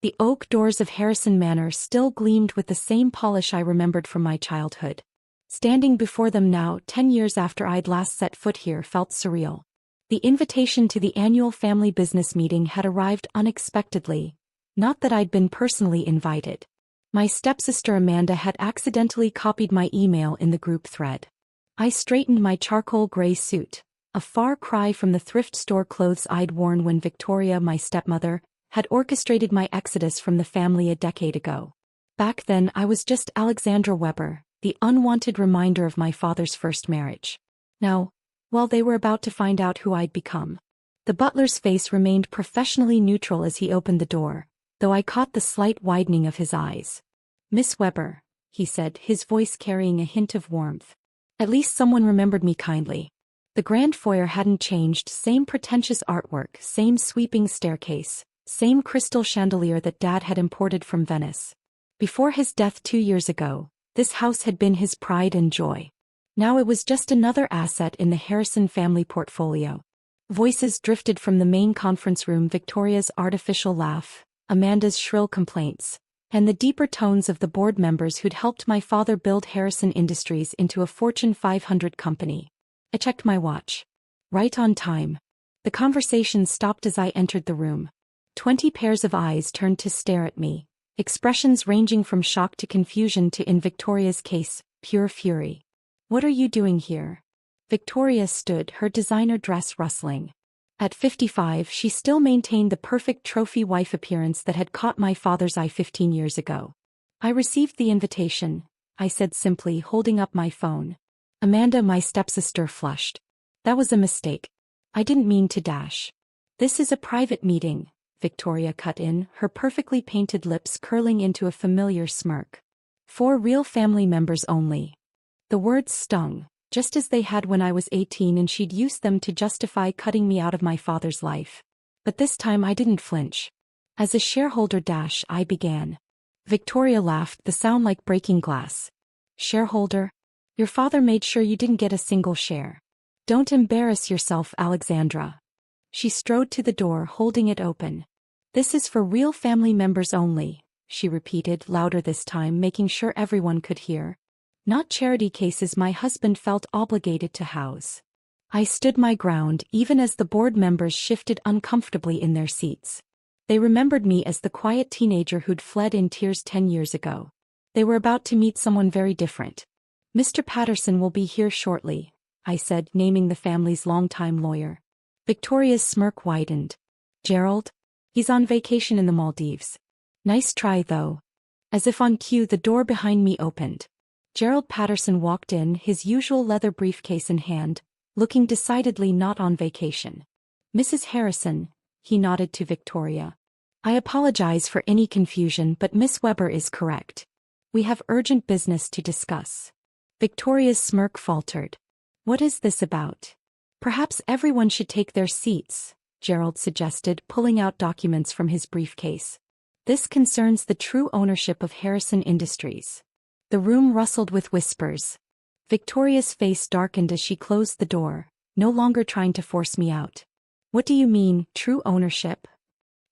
The oak doors of Harrison Manor still gleamed with the same polish I remembered from my childhood. Standing before them now, 10 years after I'd last set foot here, felt surreal. The invitation to the annual family business meeting had arrived unexpectedly, not that I'd been personally invited. My stepsister Amanda had accidentally copied my email in the group thread. I straightened my charcoal gray suit, a far cry from the thrift store clothes I'd worn when Victoria, my stepmother, had orchestrated my exodus from the family a decade ago. Back then I was just Alexandra Weber, the unwanted reminder of my father's first marriage. Now, well, they were about to find out who I'd become. The butler's face remained professionally neutral as he opened the door, though I caught the slight widening of his eyes. "Miss Weber," he said, his voice carrying a hint of warmth. At least someone remembered me kindly. The grand foyer hadn't changed, same pretentious artwork, same sweeping staircase, same crystal chandelier that Dad had imported from Venice. Before his death 2 years ago, this house had been his pride and joy. Now it was just another asset in the Harrison family portfolio. Voices drifted from the main conference room, Victoria's artificial laugh, Amanda's shrill complaints, and the deeper tones of the board members who'd helped my father build Harrison Industries into a Fortune 500 company. I checked my watch. Right on time. The conversation stopped as I entered the room. 20 pairs of eyes turned to stare at me, expressions ranging from shock to confusion to, in Victoria's case, pure fury. "What are you doing here?" Victoria stood, her designer dress rustling. At 55, she still maintained the perfect trophy wife appearance that had caught my father's eye 15 years ago. "I received the invitation," I said simply, holding up my phone. Amanda, my stepsister, flushed. "That was a mistake. I didn't mean to dash." "This is a private meeting," Victoria cut in, her perfectly painted lips curling into a familiar smirk. "For real family members only." The words stung, just as they had when I was 18 and she'd used them to justify cutting me out of my father's life. But this time I didn't flinch. "As a shareholder I began." Victoria laughed, the sound like breaking glass. "Shareholder? Your father made sure you didn't get a single share. Don't embarrass yourself, Alexandra." She strode to the door, holding it open. "This is for real family members only," she repeated, louder this time, making sure everyone could hear. "Not charity cases my husband felt obligated to house." I stood my ground, even as the board members shifted uncomfortably in their seats. They remembered me as the quiet teenager who'd fled in tears 10 years ago. They were about to meet someone very different. "Mr. Patterson will be here shortly," I said, naming the family's longtime lawyer. Victoria's smirk widened. "Gerald? He's on vacation in the Maldives." "Nice try, though." As if on cue, the door behind me opened. Gerald Patterson walked in, his usual leather briefcase in hand, looking decidedly not on vacation. "Mrs. Harrison," he nodded to Victoria. "I apologize for any confusion, but Miss Weber is correct. We have urgent business to discuss." Victoria's smirk faltered. "What is this about?" "Perhaps everyone should take their seats," Gerald suggested, pulling out documents from his briefcase. "This concerns the true ownership of Harrison Industries." The room rustled with whispers. Victoria's face darkened as she closed the door, no longer trying to force me out. "What do you mean, true ownership?"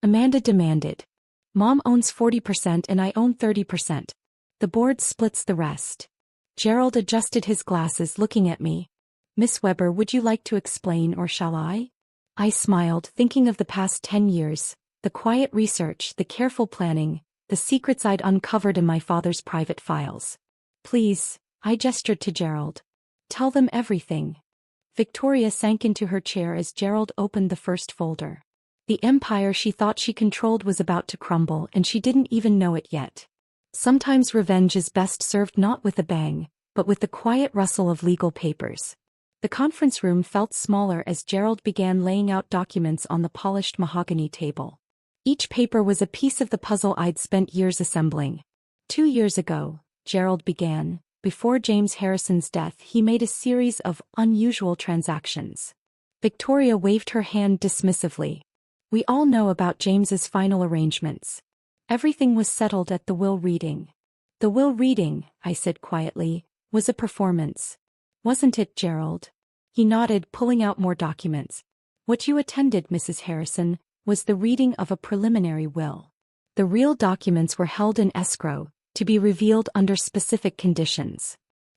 Amanda demanded. "Mom owns 40% and I own 30%. The board splits the rest." Gerald adjusted his glasses, looking at me. "Miss Weber, would you like to explain, or shall I?" I smiled, thinking of the past 10 years, the quiet research, the careful planning, the secrets I'd uncovered in my father's private files. "Please," I gestured to Gerald. "Tell them everything." Victoria sank into her chair as Gerald opened the first folder. The empire she thought she controlled was about to crumble, and she didn't even know it yet. Sometimes revenge is best served not with a bang, but with the quiet rustle of legal papers. The conference room felt smaller as Gerald began laying out documents on the polished mahogany table. Each paper was a piece of the puzzle I'd spent years assembling. 2 years ago, Gerald began, before James Harrison's death, he made a series of unusual transactions. Victoria waved her hand dismissively. "We all know about James's final arrangements. Everything was settled at the will reading." "The will reading," I said quietly, "was a performance. Wasn't it, Gerald?" He nodded, pulling out more documents. "What you attended, Mrs. Harrison, was the reading of a preliminary will. The real documents were held in escrow, to be revealed under specific conditions.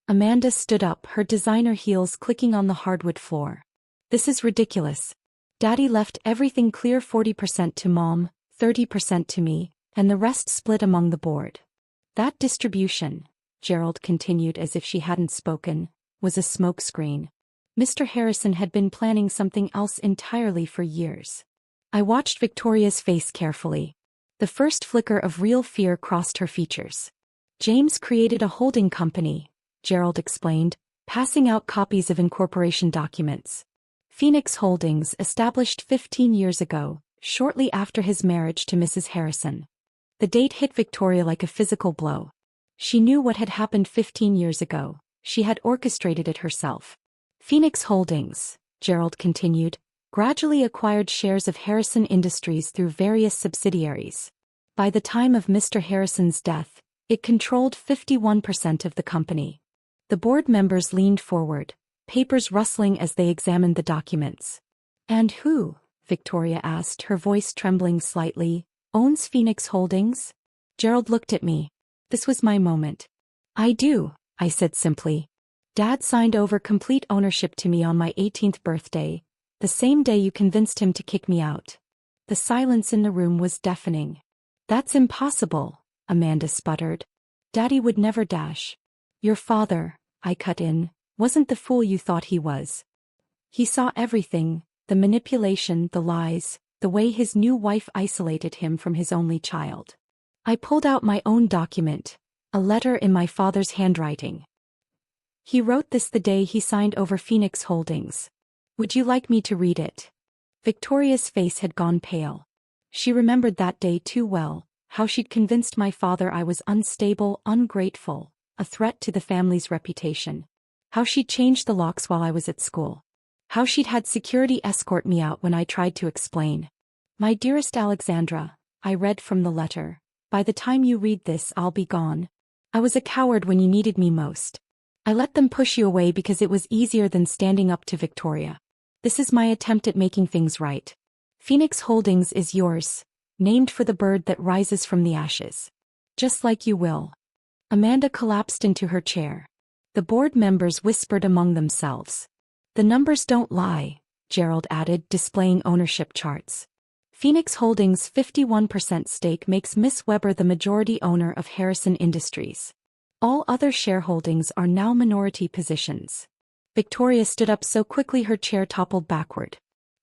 Amanda stood up, her designer heels clicking on the hardwood floor. This is ridiculous. Daddy left everything clear, 40% to Mom, 30% to me, and the rest split among the board. That distribution, Gerald continued as if she hadn't spoken, was a smokescreen. Mr. Harrison had been planning something else entirely for years. I watched Victoria's face carefully. The first flicker of real fear crossed her features. James created a holding company, Gerald explained, passing out copies of incorporation documents. Phoenix Holdings, established 15 years ago, shortly after his marriage to Mrs. Harrison. The date hit Victoria like a physical blow. She knew what had happened 15 years ago. She had orchestrated it herself. Phoenix Holdings, Gerald continued, gradually acquired shares of Harrison Industries through various subsidiaries. By the time of Mr. Harrison's death, it controlled 51% of the company. The board members leaned forward, papers rustling as they examined the documents. And who, Victoria asked, her voice trembling slightly, owns Phoenix Holdings? Gerald looked at me. This was my moment. I do, I said simply. Dad signed over complete ownership to me on my 18th birthday, the same day you convinced him to kick me out. The silence in the room was deafening. That's impossible, Amanda sputtered. Daddy would never dash. Your father, I cut in, wasn't the fool you thought he was. He saw everything, the manipulation, the lies, the way his new wife isolated him from his only child. I pulled out my own document, a letter in my father's handwriting. He wrote this the day he signed over Phoenix Holdings. Would you like me to read it? Victoria's face had gone pale. She remembered that day too well, how she'd convinced my father I was unstable, ungrateful, a threat to the family's reputation. How she'd changed the locks while I was at school. How she'd had security escort me out when I tried to explain. My dearest Alexandra, I read from the letter. By the time you read this, I'll be gone. I was a coward when you needed me most. I let them push you away because it was easier than standing up to Victoria. This is my attempt at making things right. Phoenix Holdings is yours, named for the bird that rises from the ashes. Just like you will. Amanda collapsed into her chair. The board members whispered among themselves. The numbers don't lie, Gerald added, displaying ownership charts. Phoenix Holdings' 51% stake makes Miss Weber the majority owner of Harrison Industries. All other shareholdings are now minority positions. Victoria stood up so quickly her chair toppled backward.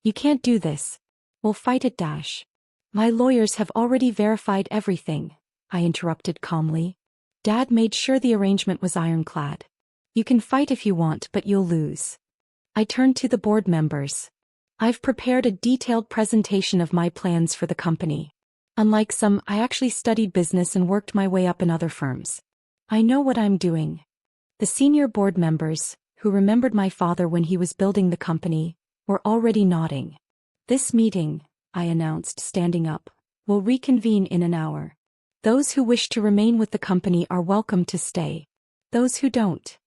You can't do this. We'll fight it, Dash. My lawyers have already verified everything, I interrupted calmly. Dad made sure the arrangement was ironclad. You can fight if you want, but you'll lose. I turned to the board members. I've prepared a detailed presentation of my plans for the company. Unlike some, I actually studied business and worked my way up in other firms. I know what I'm doing. The senior board members, who remembered my father when he was building the company, were already nodding. This meeting, I announced, standing up, will reconvene in an hour. Those who wish to remain with the company are welcome to stay. Those who don't.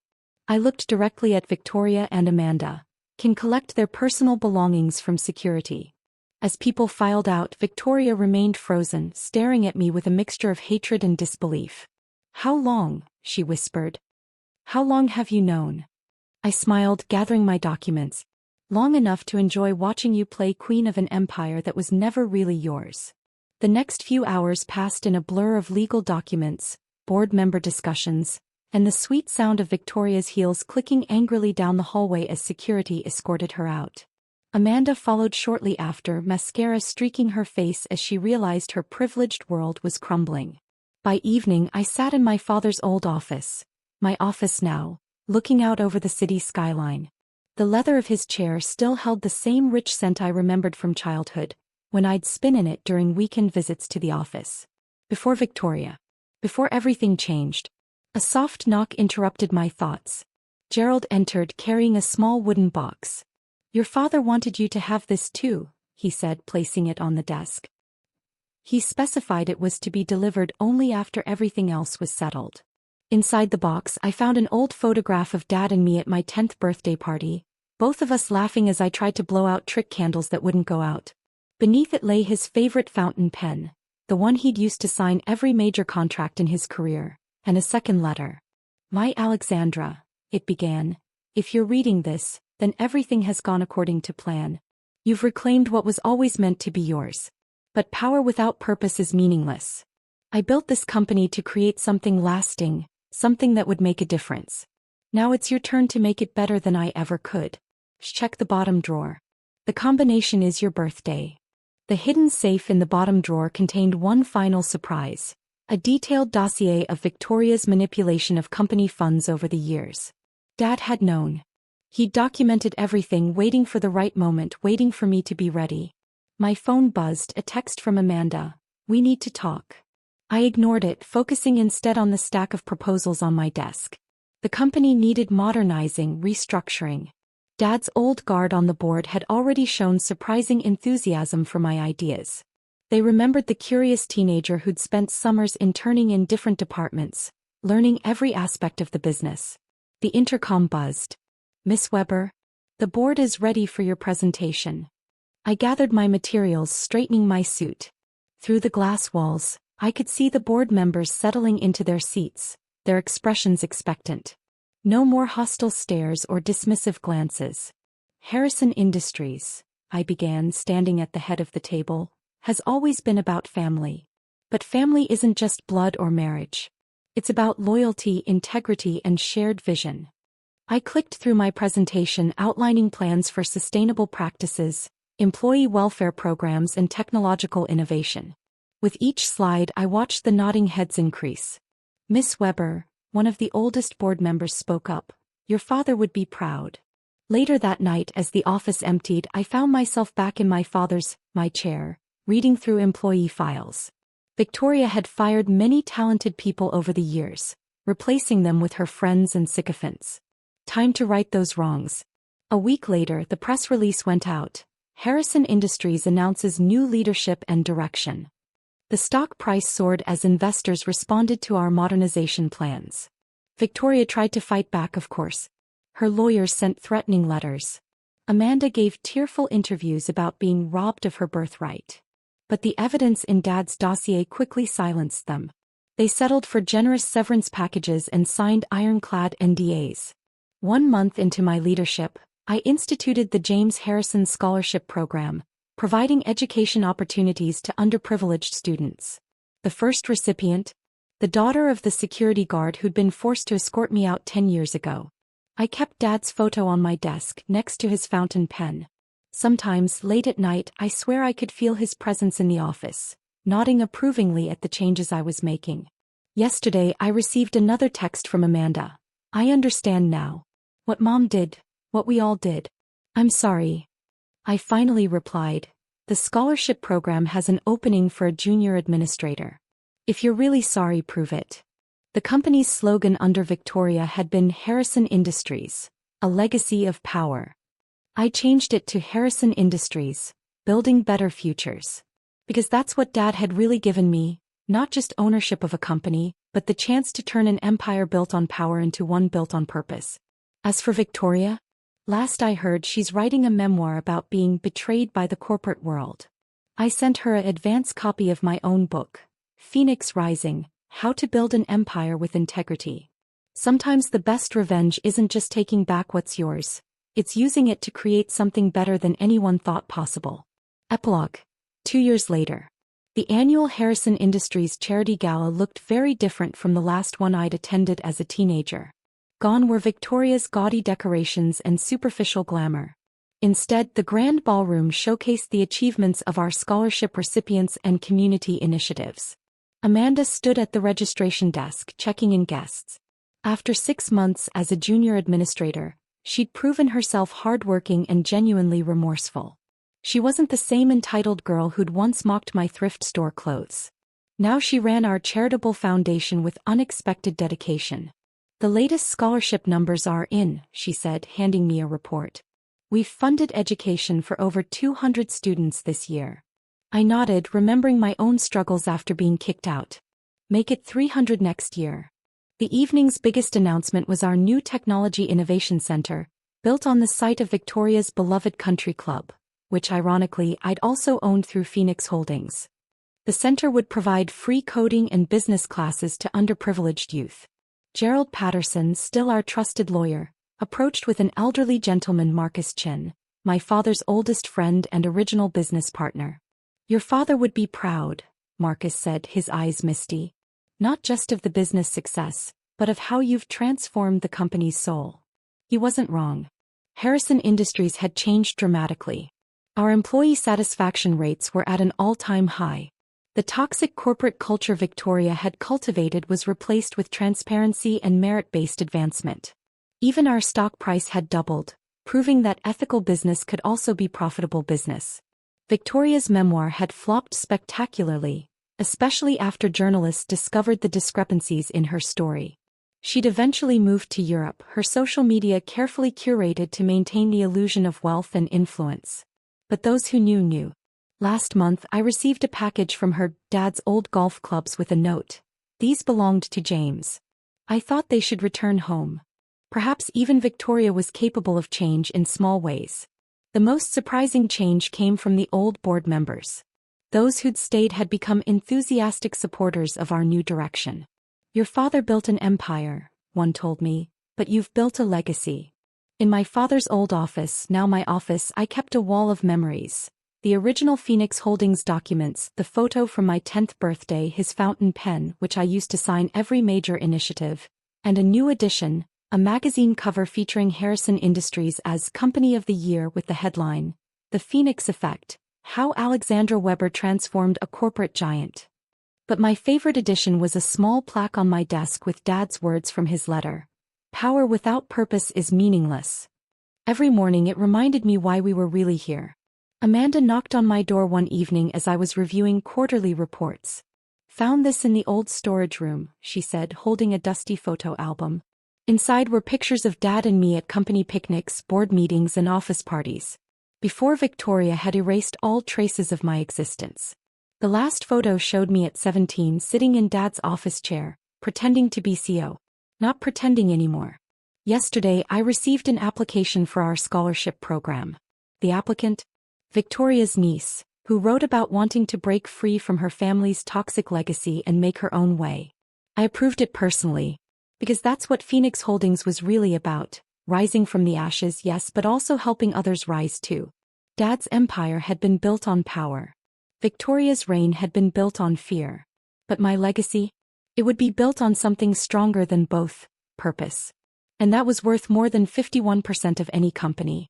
I looked directly at Victoria and Amanda, can collect their personal belongings from security. As people filed out, Victoria remained frozen, staring at me with a mixture of hatred and disbelief. How long? She whispered. How long have you known? I smiled, gathering my documents. Long enough to enjoy watching you play queen of an empire that was never really yours. The next few hours passed in a blur of legal documents, board member discussions, and the sweet sound of Victoria's heels clicking angrily down the hallway as security escorted her out. Amanda followed shortly after, mascara streaking her face as she realized her privileged world was crumbling. By evening I sat in my father's old office, my office now, looking out over the city skyline. The leather of his chair still held the same rich scent I remembered from childhood, when I'd spin in it during weekend visits to the office. Before Victoria. Before everything changed. A soft knock interrupted my thoughts. Gerald entered carrying a small wooden box. Your father wanted you to have this too, he said, placing it on the desk. He specified it was to be delivered only after everything else was settled. Inside the box I found an old photograph of Dad and me at my 10th birthday party, both of us laughing as I tried to blow out trick candles that wouldn't go out. Beneath it lay his favorite fountain pen, the one he'd used to sign every major contract in his career, and a second letter. "My Alexandra," it began, "if you're reading this, then everything has gone according to plan. You've reclaimed what was always meant to be yours. But power without purpose is meaningless. I built this company to create something lasting, something that would make a difference. Now it's your turn to make it better than I ever could. Check the bottom drawer. The combination is your birthday." The hidden safe in the bottom drawer contained one final surprise: a detailed dossier of Victoria's manipulation of company funds over the years. Dad had known. He'd documented everything, waiting for the right moment, waiting for me to be ready. My phone buzzed, a text from Amanda. "We need to talk." I ignored it, focusing instead on the stack of proposals on my desk. The company needed modernizing, restructuring. Dad's old guard on the board had already shown surprising enthusiasm for my ideas. They remembered the curious teenager who'd spent summers interning in different departments, learning every aspect of the business. The intercom buzzed. "Miss Weber, the board is ready for your presentation." I gathered my materials, straightening my suit. Through the glass walls, I could see the board members settling into their seats, their expressions expectant. No more hostile stares or dismissive glances. "Harrison Industries," I began, standing at the head of the table, "has always been about family. But family isn't just blood or marriage. It's about loyalty, integrity, and shared vision." I clicked through my presentation, outlining plans for sustainable practices, employee welfare programs, and technological innovation. With each slide, I watched the nodding heads increase. "Miss Weber," one of the oldest board members spoke up, "your father would be proud." Later that night, as the office emptied, I found myself back in my chair, reading through employee files. Victoria had fired many talented people over the years, replacing them with her friends and sycophants. Time to right those wrongs. A week later, the press release went out. Harrison Industries announces new leadership and direction. The stock price soared as investors responded to our modernization plans. Victoria tried to fight back, of course. Her lawyers sent threatening letters. Amanda gave tearful interviews about being robbed of her birthright. But the evidence in Dad's dossier quickly silenced them. They settled for generous severance packages and signed ironclad NDAs. 1 month into my leadership, I instituted the James Harrison Scholarship Program, providing education opportunities to underprivileged students. The first recipient? The daughter of the security guard who'd been forced to escort me out 10 years ago. I kept Dad's photo on my desk, next to his fountain pen. Sometimes, late at night, I swear I could feel his presence in the office, nodding approvingly at the changes I was making. Yesterday, I received another text from Amanda. "I understand now. What Mom did, what we all did. I'm sorry." I finally replied, "The scholarship program has an opening for a junior administrator. If you're really sorry, prove it." The company's slogan under Victoria had been Harrison Industries, a legacy of power. I changed it to Harrison Industries, building better futures. Because that's what Dad had really given me, not just ownership of a company, but the chance to turn an empire built on power into one built on purpose. As for Victoria, last I heard, she's writing a memoir about being betrayed by the corporate world. I sent her an advance copy of my own book, Phoenix Rising: How to Build an Empire with Integrity. Sometimes the best revenge isn't just taking back what's yours, it's using it to create something better than anyone thought possible. Epilogue. 2 years later. The annual Harrison Industries charity gala looked very different from the last one I'd attended as a teenager. Gone were Victoria's gaudy decorations and superficial glamour. Instead, the grand ballroom showcased the achievements of our scholarship recipients and community initiatives. Amanda stood at the registration desk, checking in guests. After 6 months as a junior administrator, she'd proven herself hardworking and genuinely remorseful. She wasn't the same entitled girl who'd once mocked my thrift store clothes. Now she ran our charitable foundation with unexpected dedication. "The latest scholarship numbers are in," she said, handing me a report. "We've funded education for over 200 students this year." I nodded, remembering my own struggles after being kicked out. "Make it 300 next year." The evening's biggest announcement was our new Technology Innovation Center, built on the site of Victoria's beloved country club, which ironically I'd also owned through Phoenix Holdings. The center would provide free coding and business classes to underprivileged youth. Gerald Patterson, still our trusted lawyer, approached with an elderly gentleman, Marcus Chin, my father's oldest friend and original business partner. Your father would be proud, Marcus said, his eyes misty. Not just of the business success, but of how you've transformed the company's soul. He wasn't wrong. Harrison Industries had changed dramatically. Our employee satisfaction rates were at an all-time high. The toxic corporate culture Victoria had cultivated was replaced with transparency and merit-based advancement. Even our stock price had doubled, proving that ethical business could also be profitable business. Victoria's memoir had flopped spectacularly, especially after journalists discovered the discrepancies in her story. She'd eventually moved to Europe, her social media carefully curated to maintain the illusion of wealth and influence. But those who knew knew. Last month I received a package from her dad's old golf clubs with a note. These belonged to James. I thought they should return home. Perhaps even Victoria was capable of change in small ways. The most surprising change came from the old board members. Those who'd stayed had become enthusiastic supporters of our new direction. Your father built an empire, one told me, but you've built a legacy. In my father's old office, now my office, I kept a wall of memories. The original Phoenix Holdings documents, the photo from my 10th birthday, his fountain pen, which I used to sign every major initiative, and a new edition, a magazine cover featuring Harrison Industries as Company of the Year with the headline, The Phoenix Effect, How Alexandra Weber Transformed a Corporate Giant. But my favorite edition was a small plaque on my desk with Dad's words from his letter. Power without purpose is meaningless. Every morning it reminded me why we were really here. Amanda knocked on my door one evening as I was reviewing quarterly reports. Found this in the old storage room, she said, holding a dusty photo album. Inside were pictures of Dad and me at company picnics, board meetings, and office parties. Before Victoria had erased all traces of my existence. The last photo showed me at 17 sitting in Dad's office chair, pretending to be CEO. Not pretending anymore. Yesterday I received an application for our scholarship program. The applicant? Victoria's niece, who wrote about wanting to break free from her family's toxic legacy and make her own way. I approved it personally. Because that's what Phoenix Holdings was really about, rising from the ashes, yes, but also helping others rise too. Dad's empire had been built on power. Victoria's reign had been built on fear. But my legacy? It would be built on something stronger than both, purpose. And that was worth more than 51% of any company.